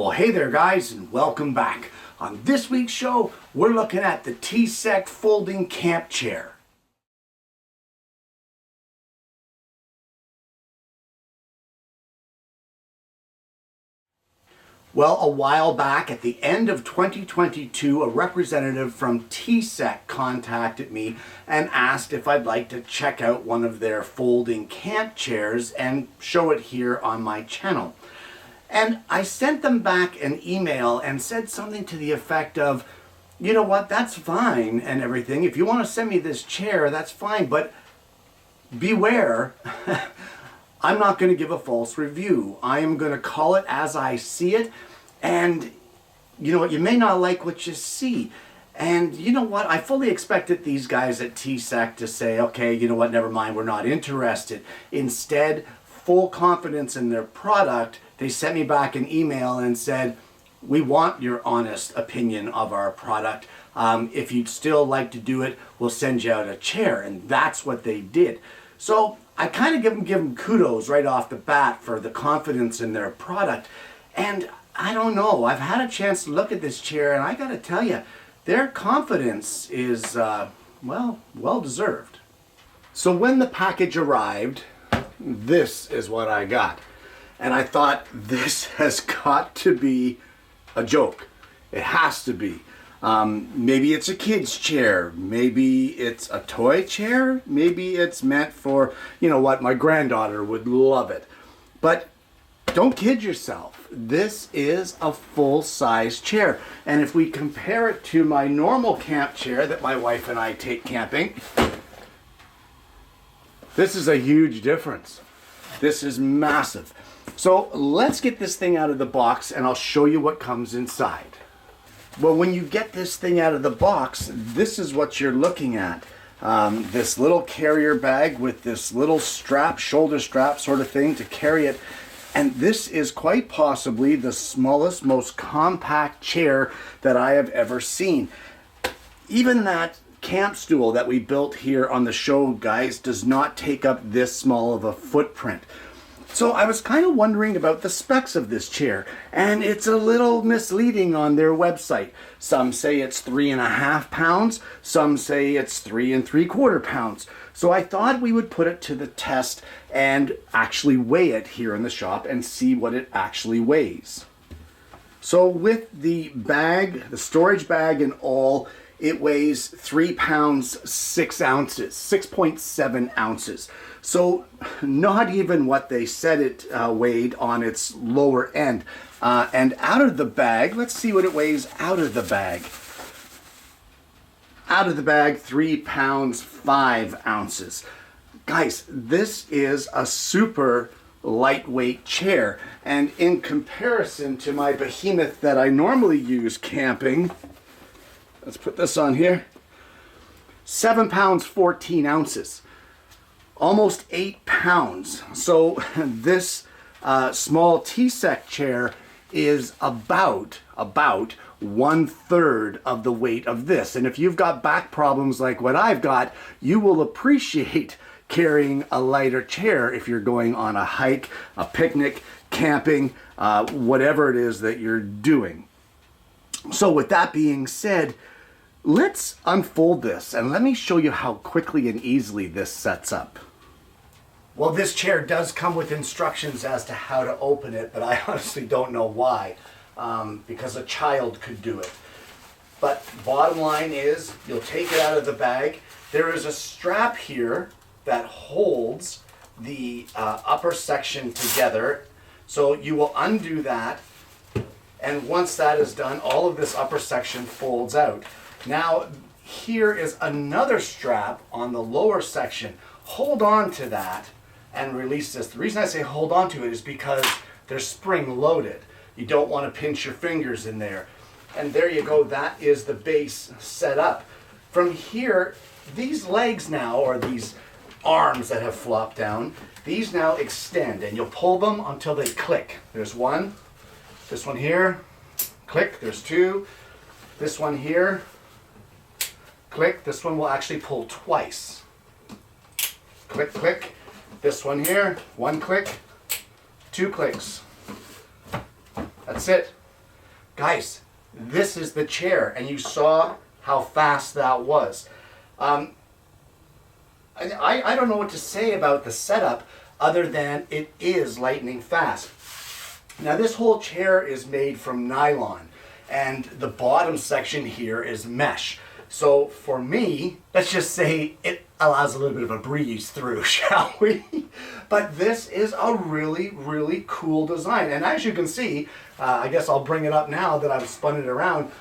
Well, hey there guys, and welcome back. On this week's show, we're looking at the TCEK folding camp chair. Well, a while back at the end of 2022, a representative from TCEK contacted me and asked if I'd like to check out one of their folding camp chairs and show it here on my channel. And I sent them back an email and said something to the effect of, you know what, that's fine and everything. If you want to send me this chair, that's fine, but beware. I'm not going to give a false review. I am going to call it as I see it. And you know what, you may not like what you see. And you know what, I fully expected these guys at TCEK to say, okay, you know what, never mind, we're not interested. Instead, full confidence in their product, they sent me back an email and said, we want your honest opinion of our product. If you'd still like to do it, we'll send you out a chair. And that's what they did. So I kind of give them kudos right off the bat for the confidence in their product. And I don't know, I've had a chance to look at this chair, and I got to tell you, their confidence is, well deserved. So when the package arrived, this is what I got. And I thought, this has got to be a joke. It has to be. Maybe it's a kid's chair. Maybe it's a toy chair. Maybe it's meant for, you know what, my granddaughter would love it. But don't kid yourself. This is a full-size chair. And if we compare it to my normal camp chair that my wife and I take camping, this is a huge difference. This is massive. So let's get this thing out of the box and I'll show you what comes inside. Well, when you get this thing out of the box, this is what you're looking at. This little carrier bag with this little strap, shoulder strap sort of thing to carry it. And this is quite possibly the smallest, most compact chair that I have ever seen. Even that camp stool that we built here on the show, guys, does not take up this small of a footprint. So I was kind of wondering about the specs of this chair, and it's a little misleading on their website. Some say it's 3.5 pounds, some say it's 3.75 pounds. So I thought we would put it to the test and actually weigh it here in the shop and see what it actually weighs. So with the bag, the storage bag and all, it weighs 3 pounds 6 ounces, 6.7 ounces. So not even what they said it weighed on its lower end. And out of the bag, let's see what it weighs out of the bag. Out of the bag, 3 pounds 5 ounces. Guys, this is a super lightweight chair. And in comparison to my behemoth that I normally use camping, let's put this on here, 7 pounds 14 ounces. Almost 8 pounds. So this small TCEK chair is about 1/3 of the weight of this. And if you've got back problems like what I've got, you will appreciate carrying a lighter chair if you're going on a hike, a picnic, camping, whatever it is that you're doing. So with that being said, let's unfold this and let me show you how quickly and easily this sets up. Well, this chair does come with instructions as to how to open it, but I honestly don't know why, because a child could do it. But bottom line is, you'll take it out of the bag. There is a strap here that holds the upper section together. So you will undo that, and once that is done, all of this upper section folds out. Now, here is another strap on the lower section. Hold on to that and release this. The reason I say hold on to it is because they're spring loaded. You don't want to pinch your fingers in there. And there you go, that is the base set up. From here, these legs now, or these arms that have flopped down, these now extend, and you'll pull them until they click. There's one, this one here, click, there's two, this one here, click, this one will actually pull twice. Click, click. This one here, one click, two clicks. That's it. Guys, this is the chair, and you saw how fast that was. I don't know what to say about the setup other than it is lightning fast. Now this whole chair is made from nylon, and the bottom section here is mesh. So for me, let's just say it allows a little bit of a breeze through, shall we? But this is a really, really cool design. And as you can see, I guess I'll bring it up now that I've spun it around.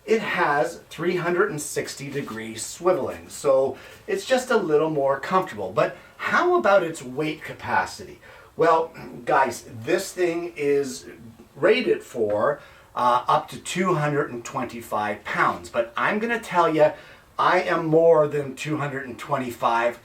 It has 360-degree swiveling, so it's just a little more comfortable. But how about its weight capacity? Well, guys, this thing is rated for up to 225 pounds. But I'm going to tell you, I am more than 225.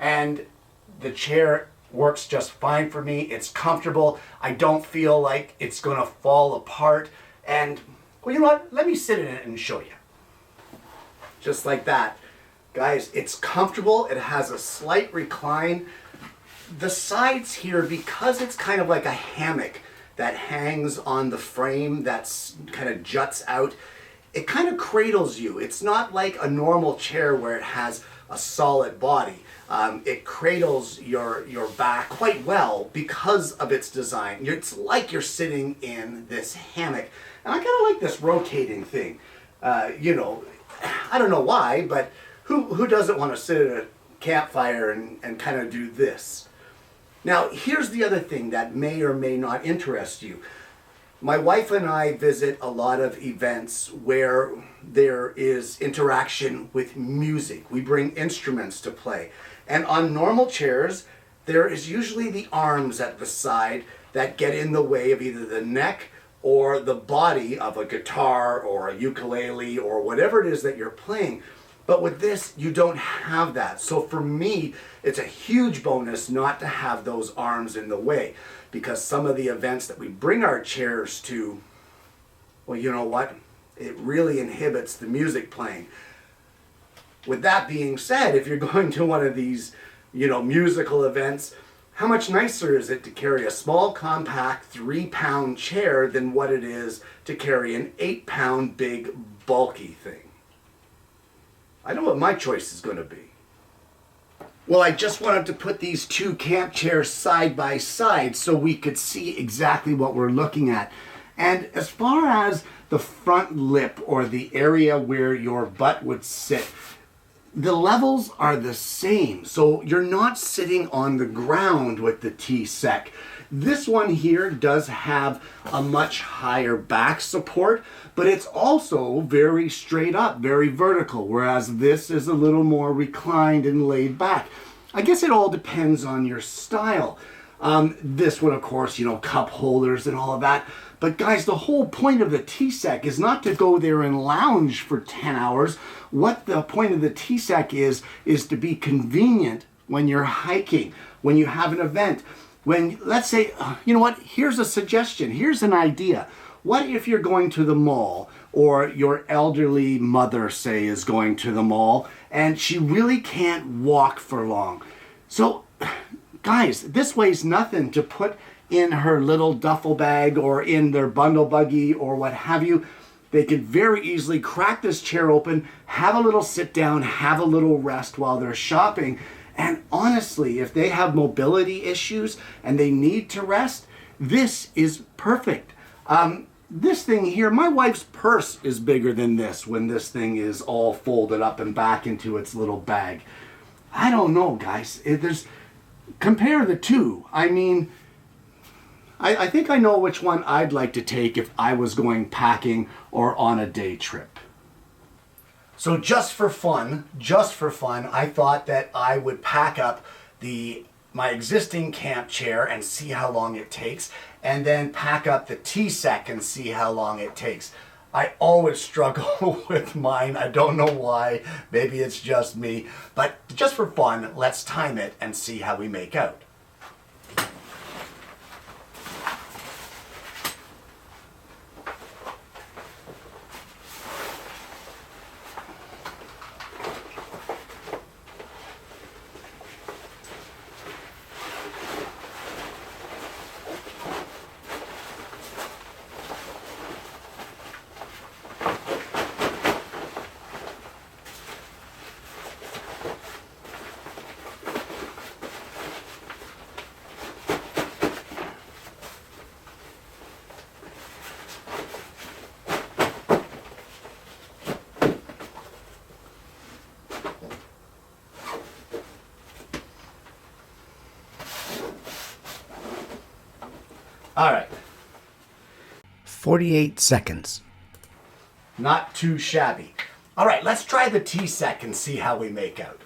And the chair works just fine for me. It's comfortable. I don't feel like it's going to fall apart. And, well, you know what? Let me sit in it and show you. Just like that. Guys, it's comfortable. It has a slight recline. The sides here, because it's kind of like a hammock that hangs on the frame that's kind of juts out, it kind of cradles you. It's not like a normal chair where it has a solid body. It cradles your back quite well because of its design. It's like you're sitting in this hammock. And I kind of like this rotating thing. You know, I don't know why, but who doesn't want to sit at a campfire and kind of do this? Now, here's the other thing that may or may not interest you. My wife and I visit a lot of events where there is interaction with music. We bring instruments to play. And on normal chairs, there is usually the arms at the side that get in the way of either the neck or the body of a guitar or a ukulele or whatever it is that you're playing. But with this, you don't have that. So for me, it's a huge bonus not to have those arms in the way, because some of the events that we bring our chairs to, well, you know what? It really inhibits the music playing. With that being said, if you're going to one of these, you know, musical events, how much nicer is it to carry a small, compact, 3-pound chair than what it is to carry an 8-pound, big, bulky thing? I know what my choice is going to be. Well, I just wanted to put these two camp chairs side by side so we could see exactly what we're looking at. And as far as the front lip, or the area where your butt would sit, the levels are the same. So you're not sitting on the ground with the TCEK. This one here does have a much higher back support, but it's also very straight up, very vertical, whereas this is a little more reclined and laid back. I guess it all depends on your style. This one, of course, you know, cup holders and all of that. But guys, the whole point of the TCEK is not to go there and lounge for 10 hours. What the point of the TCEK is to be convenient when you're hiking, when you have an event. When, let's say, you know what, here's a suggestion, here's an idea. What if you're going to the mall, or your elderly mother, say, is going to the mall, and she really can't walk for long? So, guys, this weighs nothing to put in her little duffel bag or in their bundle buggy or what have you. They could very easily crack this chair open, have a little sit down, have a little rest while they're shopping. And honestly, if they have mobility issues and they need to rest, this is perfect. This thing here, my wife's purse is bigger than this when this thing is all folded up and back into its little bag. I don't know, guys. Compare the two. I mean, I think I know which one I'd like to take if I was going packing or on a day trip. So just for fun, I thought that I would pack up my existing camp chair and see how long it takes, and then pack up the TCEK and see how long it takes. I always struggle with mine. I don't know why. Maybe it's just me. But just for fun, let's time it and see how we make out. All right. 48 seconds. Not too shabby. All right, let's try the TCEK and see how we make out.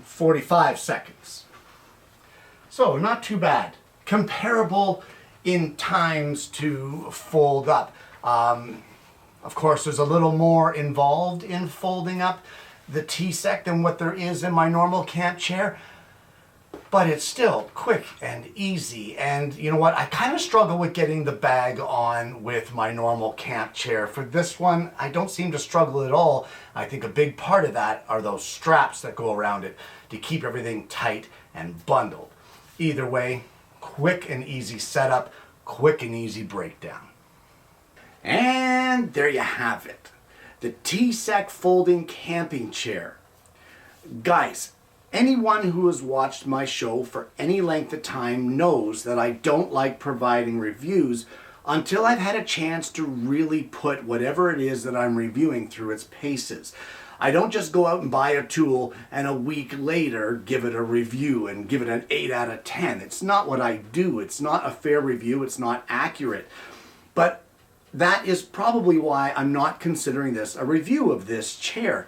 "45 seconds. So not too bad. Comparable in times to fold up. Of course, there's a little more involved in folding up the TCEK than what there is in my normal camp chair, but it's still quick and easy. And you know what? I kind of struggle with getting the bag on with my normal camp chair. For this one, I don't seem to struggle at all. I think a big part of that are those straps that go around it to keep everything tight and bundled. Either way, quick and easy setup, quick and easy breakdown. And there you have it. The TCEK folding camping chair. Guys, anyone who has watched my show for any length of time knows that I don't like providing reviews until I've had a chance to really put whatever it is that I'm reviewing through its paces. I don't just go out and buy a tool and a week later give it a review and give it an 8 out of 10. It's not what I do. It's not a fair review. It's not accurate. But that is probably why I'm not considering this a review of this chair.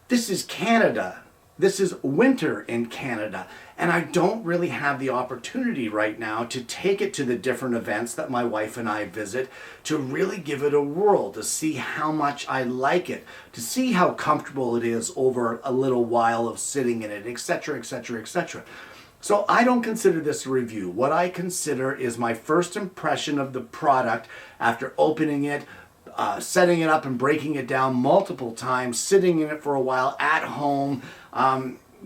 This is Canada. This is winter in Canada, and I don't really have the opportunity right now to take it to the different events that my wife and I visit to really give it a whirl, to see how much I like it, to see how comfortable it is over a little while of sitting in it, etc., etc., etc. So I don't consider this a review. What I consider is my first impression of the product after opening it, setting it up and breaking it down multiple times, sitting in it for a while at home.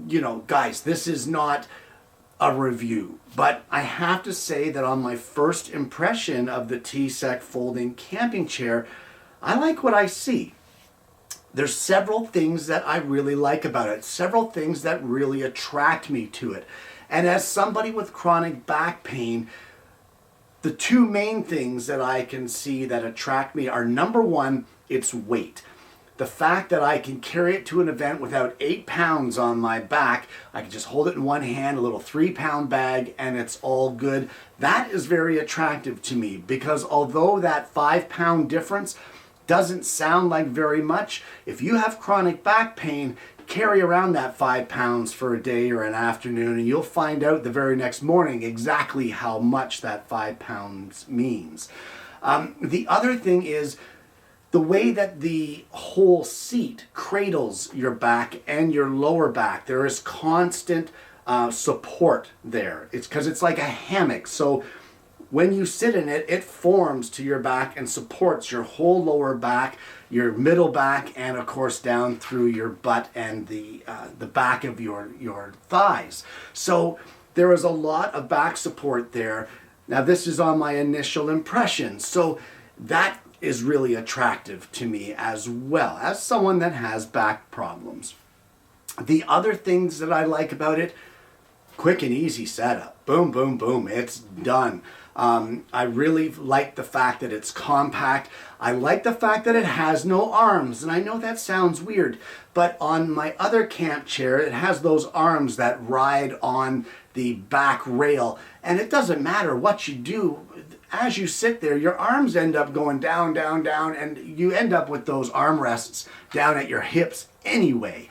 You know, guys, this is not a review, but I have to say that on my first impression of the TCEK folding camping chair, I like what I see. There's several things that I really like about it, several things that really attract me to it. And as somebody with chronic back pain, the two main things that I can see that attract me are, number one, its weight. The fact that I can carry it to an event without 8 pounds on my back, I can just hold it in one hand, a little 3-pound bag, and it's all good. That is very attractive to me because although that 5-pound difference doesn't sound like very much, if you have chronic back pain, carry around that 5 pounds for a day or an afternoon and you'll find out the very next morning exactly how much that 5 pounds means. The other thing is the way that the whole seat cradles your back and your lower back. There is constant support there. It's because it's like a hammock. So when you sit in it, it forms to your back and supports your whole lower back, your middle back, and of course down through your butt and the back of your thighs. So there is a lot of back support there. Now this is on my initial impression. So that is really attractive to me as well, as someone that has back problems. The other things that I like about it, quick and easy setup. Boom, boom, boom, it's done. I really like the fact that it's compact. I like the fact that it has no arms, and I know that sounds weird, but on my other camp chair, it has those arms that ride on the back rail, and it doesn't matter what you do. As you sit there, your arms end up going down, down, down, and you end up with those armrests down at your hips anyway.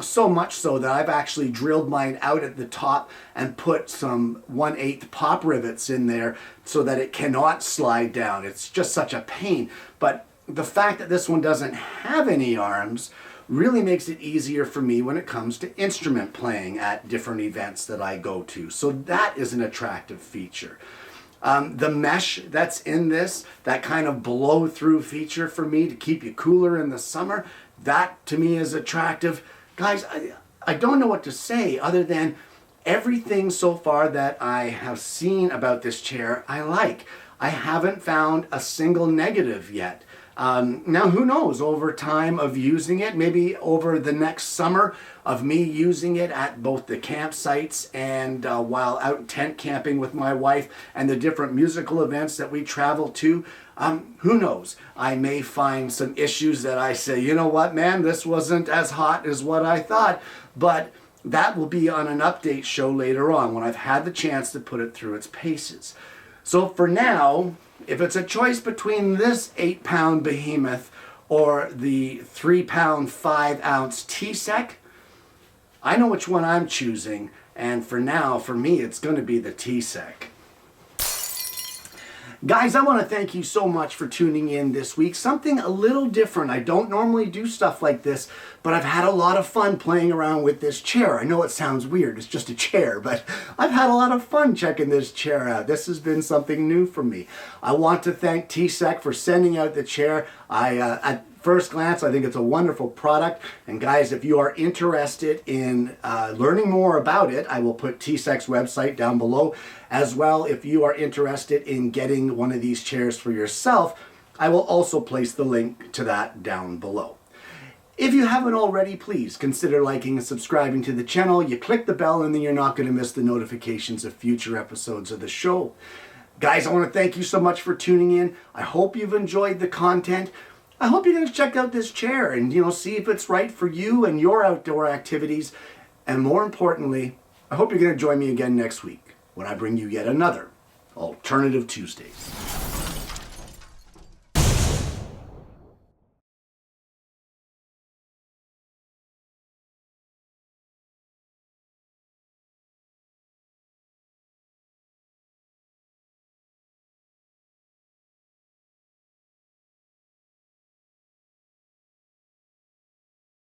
So much so that I've actually drilled mine out at the top and put some 1/8 pop rivets in there so that it cannot slide down. It's just such a pain. But the fact that this one doesn't have any arms really makes it easier for me when it comes to instrument playing at different events that I go to. So that is an attractive feature. The mesh that's in this, that kind of blow through feature for me to keep you cooler in the summer, that to me is attractive. Guys, I don't know what to say other than everything so far that I have seen about this chair I like. I haven't found a single negative yet. Now, who knows, over time of using it, maybe over the next summer of me using it at both the campsites and while out tent camping with my wife and the different musical events that we travel to, who knows, I may find some issues that I say, you know what, man, this wasn't as hot as what I thought, but that will be on an update show later on when I've had the chance to put it through its paces. So for now, if it's a choice between this 8-pound behemoth or the 3-pound 5-ounce TCEK, I know which one I'm choosing, and for now, for me, it's going to be the TCEK. Guys, I want to thank you so much for tuning in this week. Something a little different. I don't normally do stuff like this, but I've had a lot of fun playing around with this chair. I know it sounds weird, it's just a chair, but I've had a lot of fun checking this chair out. This has been something new for me. I want to thank TCEK for sending out the chair. At first glance, I think it's a wonderful product. And guys, if you are interested in learning more about it, I will put TCEK's website down below. As well, if you are interested in getting one of these chairs for yourself, I will also place the link to that down below. If you haven't already, please consider liking and subscribing to the channel. You click the bell and then you're not going to miss the notifications of future episodes of the show. Guys, I want to thank you so much for tuning in. I hope you've enjoyed the content. I hope you're going to check out this chair and, see if it's right for you and your outdoor activities. And more importantly, I hope you're going to join me again next week when I bring you yet another Alternative Tuesdays.